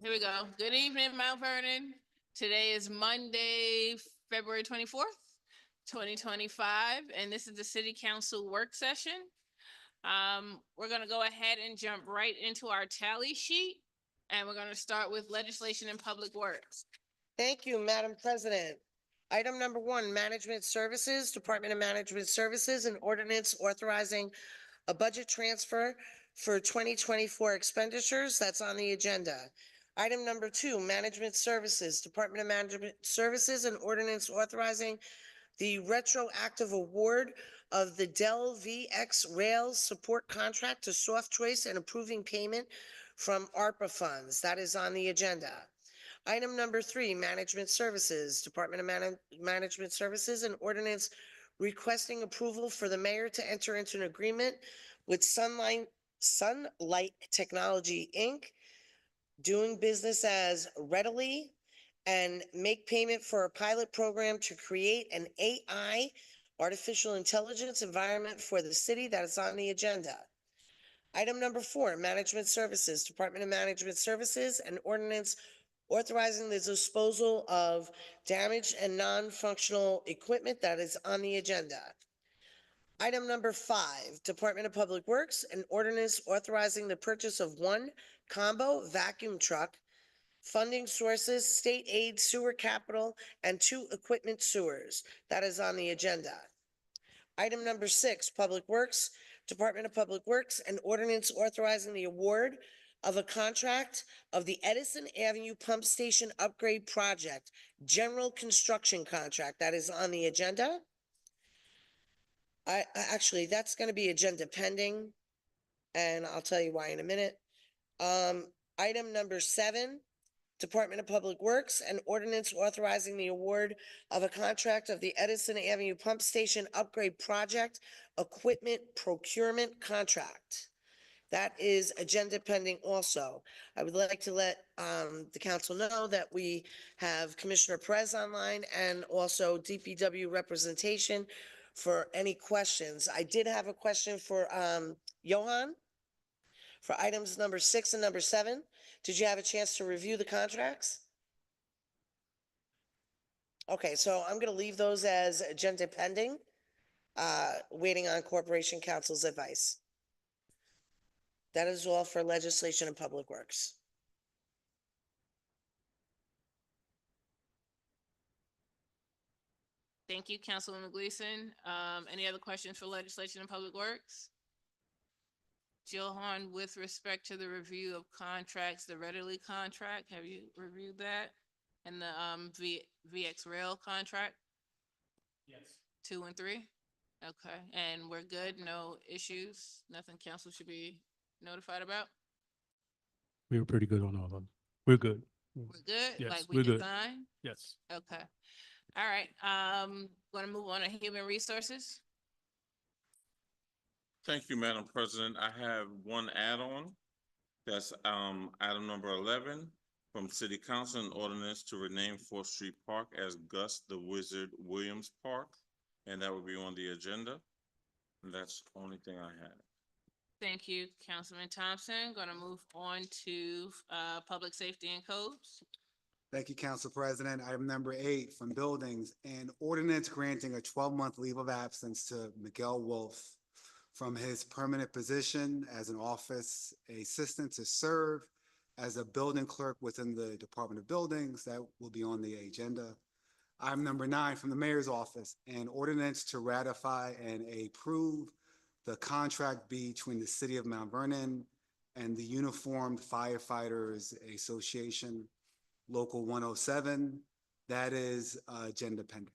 Here we go. Good evening, Mount Vernon. Today is Monday, February 24th, 2025, and this is the City Council work session. We're going to go ahead and jump right into our tally sheet, and we're going to start with legislation and public works. Thank you, Madam President. Item number 1, Management Services, Department of Management Services, an ordinance authorizing a budget transfer for 2024 expenditures. That's on the agenda. Item number 2, Management Services, Department of Management Services, an ordinance authorizing the retroactive award of the Dell VX Rail support contract to Soft Choice and approving payment from ARPA funds. That is on the agenda. Item number 3, Management Services, Department of Management Services, an ordinance requesting approval for the mayor to enter into an agreement with Sunlight Technology, Inc., doing business as Readily, and make payment for a pilot program to create an AI, artificial intelligence environment for the city. That is on the agenda. Item number 4, Management Services, Department of Management Services, an ordinance authorizing the disposal of damaged and non-functional equipment. That is on the agenda. Item number 5, Department of Public Works, an ordinance authorizing the purchase of 1 combo vacuum truck, funding sources, state aid, sewer capital, and 2 equipment sewers. That is on the agenda. Item number 6, Public Works, Department of Public Works, an ordinance authorizing the award of a contract of the Edison Avenue Pump Station Upgrade Project, general construction contract. That is on the agenda. Actually, that's going to be agenda pending, and I'll tell you why in a minute. Item number 7, Department of Public Works, an ordinance authorizing the award of a contract of the Edison Avenue Pump Station Upgrade Project equipment procurement contract. That is agenda pending also. I would like to let the council know that we have Commissioner Perez online and also DPW representation for any questions. I did have a question for Johan for items number 6 and number 7. Did you have a chance to review the contracts? Okay, so I'm going to leave those as agenda pending, waiting on Corporation Council's advice. That is all for legislation and public works. Thank you, Councilwoman Gleason. Any other questions for legislation and public works? Johan, with respect to the review of contracts, the Readily contract, have you reviewed that? And the VX Rail contract? Yes. 2 and 3? Okay, and we're good, no issues, nothing council should be notified about? We were pretty good on all of them. We're good. We're good? Yes, Like we're we good. designed? Yes. Okay. All right, going to move on to human resources. Thank you, Madam President. I have one add-on. That's item number 11 from City Council, an ordinance to rename 4th Street Park as Gus the Wizard Williams Park, and that will be on the agenda. And that's the only thing I have. Thank you, Councilman Thompson. Going to move on to public safety and codes. Thank you, Council President. Item number 8 from Buildings, an ordinance granting a 12-month leave of absence to Miguel Wolf from his permanent position as an office assistant to serve as a building clerk within the Department of Buildings. That will be on the agenda. Item number 9 from the Mayor's Office, an ordinance to ratify and approve the contract between the City of Mount Vernon and the Uniformed Firefighters Association, Local 107. That is agenda pending.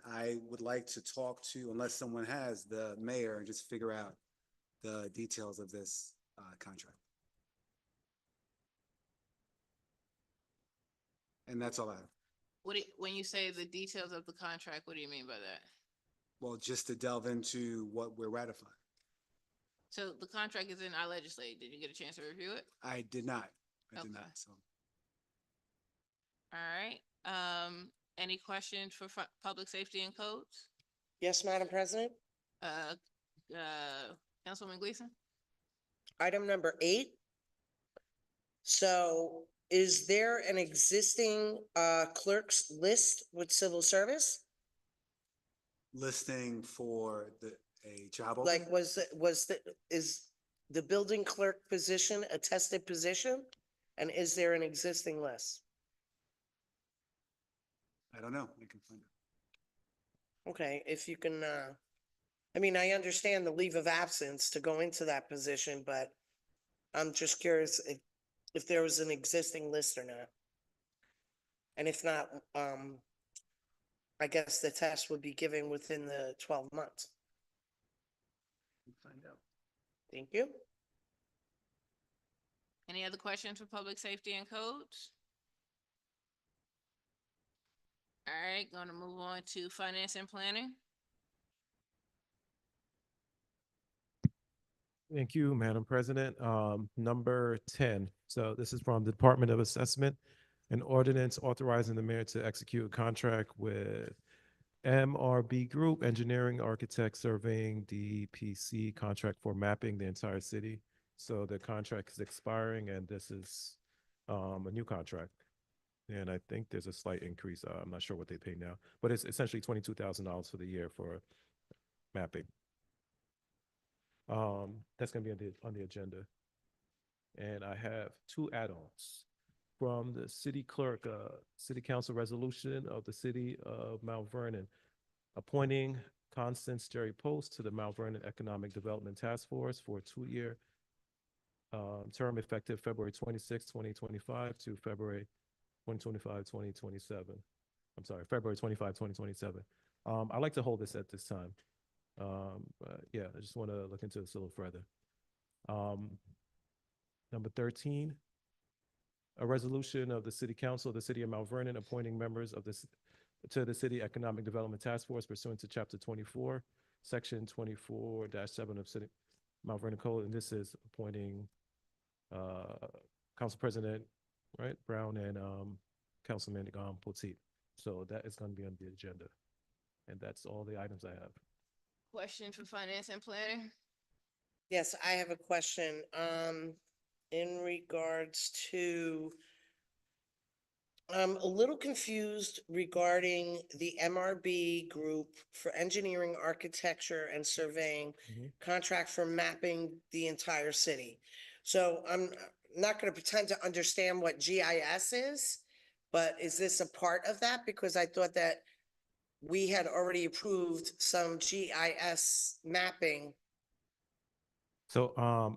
I would like to talk to, unless someone has, the mayor and just figure out the details of this contract. And that's all I have. When you say the details of the contract, what do you mean by that? Well, just to delve into what we're ratifying. So the contract is in our legislature. Did you get a chance to review it? I did not. I did Okay. not. So All right. Any questions for public safety and codes? Yes, Madam President. Councilwoman Gleason? Item number 8, So is there an existing clerk's list with civil service? Listing for a job Like, opening? is the building clerk position a tested position? And is there an existing list? I don't know. I can find out. Okay, if you can, I mean, I understand the leave of absence to go into that position, but I'm just curious if there was an existing list or not. And if not, I guess the test would be given within the 12 months. Find out. Thank you. Any other questions for public safety and codes? All right, gonna move on to finance and planning. Thank you, Madam President. Number 10. So this is from the Department of Assessment. An ordinance authorizing the mayor to execute a contract with MRB Group Engineering Architect Surveying DPC contract for mapping the entire city. So the contract is expiring and this is a new contract. And I think there's a slight increase. I'm not sure what they pay now, but it's essentially $22,000 for the year for mapping. That's gonna be on the agenda. And I have two add-ons from the city clerk, city council resolution of the city of Mount Vernon, appointing Constance Jerry Post to the Mount Vernon Economic Development Task Force for a 2-year term effective February 26, 2025 to February 2025, 2027. I'm sorry, February 25, 2027. I'd like to hold this at this time. But yeah, I just want to look into this a little further. Number 13, a resolution of the City Council of the City of Mount Vernon appointing members of to the City Economic Development Task Force pursuant to Chapter 24, Section 24-7 of City Mount Vernon Code, and this is appointing Council President, right, Brown and Councilman Potteet. So that is going to be on the agenda, and that's all the items I have. Question for finance and planning? Yes, I have a question, in regards to, I'm a little confused regarding the MRB Group for Engineering, Architecture, and Surveying Mhm. contract for mapping the entire city. So I'm not gonna pretend to understand what GIS is, but is this a part of that? Because I thought that we had already approved some GIS mapping. So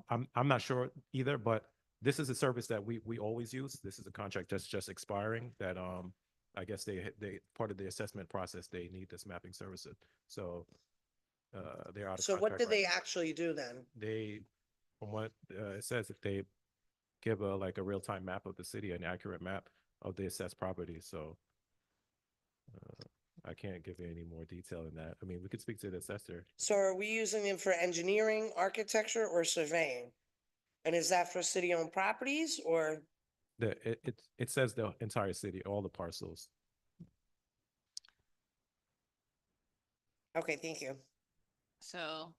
I'm not sure either, but this is a service that we always use. This is a contract that's just expiring that I guess they part of the assessment process, they need this mapping services. So they're out of So what contract do right they now. actually do then? They, from what it says, that they give a like a real-time map of the city, an accurate map of the assessed property. So I can't give you any more detail than that. I mean, we could speak to the assessor. So are we using them for engineering, architecture, or surveying? And is that for city-owned properties or? It says the entire city, all the parcels. Okay, thank you. So,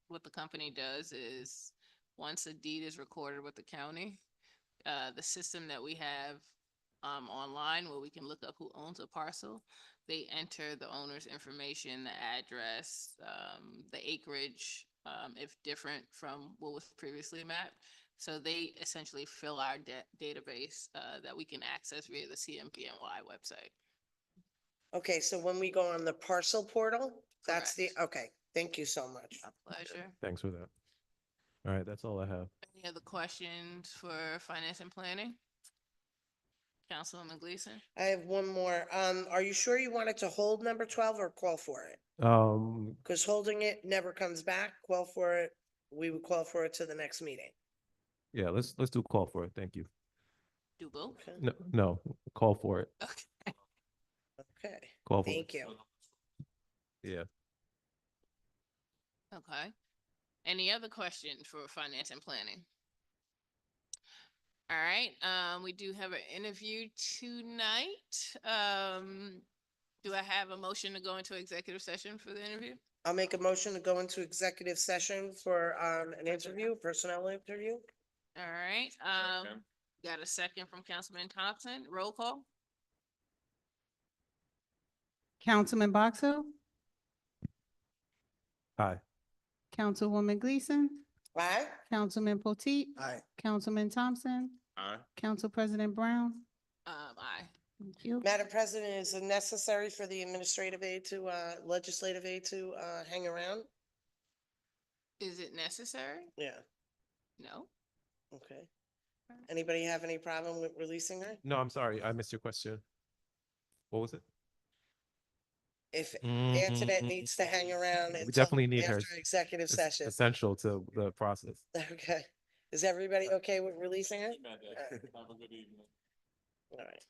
what the company does is, once a deed is recorded with the county, the system that we have, online where we can look up who owns a parcel, they enter the owner's information, the address, the acreage, if different from what was previously mapped. So they essentially fill our database, that we can access via the CMPNY website. Okay, so when we go on the parcel portal, that's the, Correct. okay, thank you so much. My pleasure. Thanks for that. All right, that's all I have. Any other questions for finance and planning? Councilwoman Gleason? I have one more. Are you sure you wanted to hold number 12 or call for it? Because holding it never comes back. Call for it. We would call for it to the next meeting. Yeah, let's do call for it. Thank you. Do both? Okay, No, call for it. Okay. okay, Call for it. thank you. Yeah. Okay. Any other questions for finance and planning? All right, we do have an interview tonight. Do I have a motion to go into executive session for the interview? I'll make a motion to go into executive session for, an interview, personnel interview. All right, Second. Got a second from Councilman Thompson. Roll call? Councilman Box Hill, Aye. Councilwoman Gleason, Aye? Councilman Potteet, Aye. Councilman Thompson, Aye. Council President Brown. Aye. Thank you. Madam President, is it necessary for the legislative aid to, hang around? Is it necessary? Yeah, No. okay. Anybody have any problem with releasing her? No, I'm sorry, I missed your question. What was it? If Antoinette needs to hang around We until definitely need her. after executive It's session. essential to the process. Okay. Is everybody okay with releasing her? Have a good evening. All right.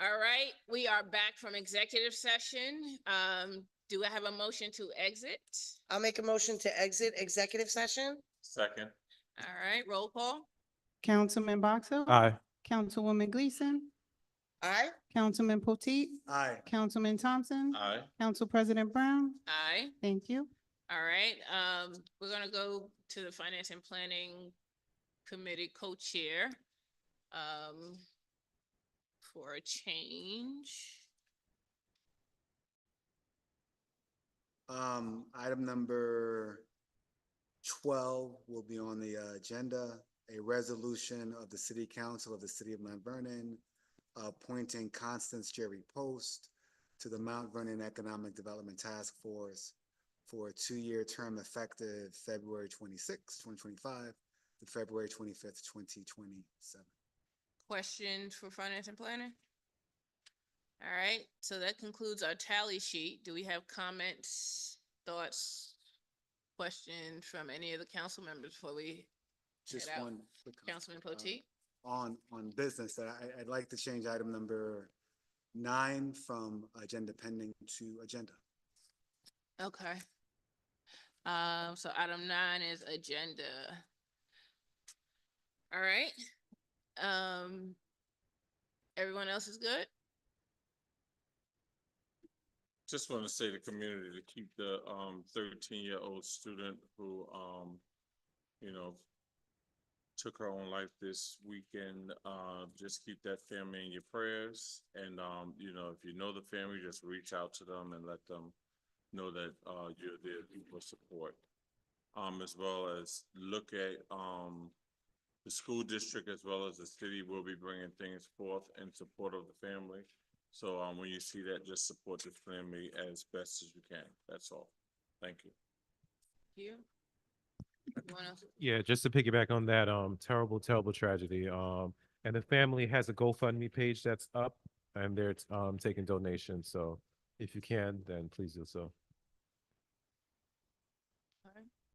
All right, we are back from executive session. Do I have a motion to exit? I'll make a motion to exit executive session. Second. All right, roll call. Councilman Box Hill. Aye. Councilwoman Gleason, Aye. Councilman Potteet, Aye. Councilman Thompson, Aye. Council President Brown. Aye. Thank you. All right, we're gonna go to the Finance and Planning Committee co-chair. For a change. Item number 12 will be on the agenda, a resolution of the City Council of the City of Mount Vernon appointing Constance Jerry Post to the Mount Vernon Economic Development Task Force for a 2-year term effective February 26, 2025 to February 25th, 2027. Questions for Finance and Planning? All right, so that concludes our tally sheet. Do we have comments, thoughts, questions from any of the council members before we Just head out? one quick comment. Councilman Potteet? On business, that I'd like to change item number 9 from agenda pending to agenda. Okay. So item 9 is agenda. All right. Everyone else is good? Just want to say to the community to keep the 13-year-old student who you know, took her own life this weekend. Just keep that family in your prayers. And you know, if you know the family, just reach out to them and let them know that you're there for support. As well as look at the school district as well as the city will be bringing things forth in support of the family. So when you see that, just support the family as best as you can. That's all. Thank you. You? Anyone else? Yeah, just to piggyback on that, terrible, terrible tragedy. And the family has a GoFundMe page that's up and they're taking donations. So if you can, then please do so.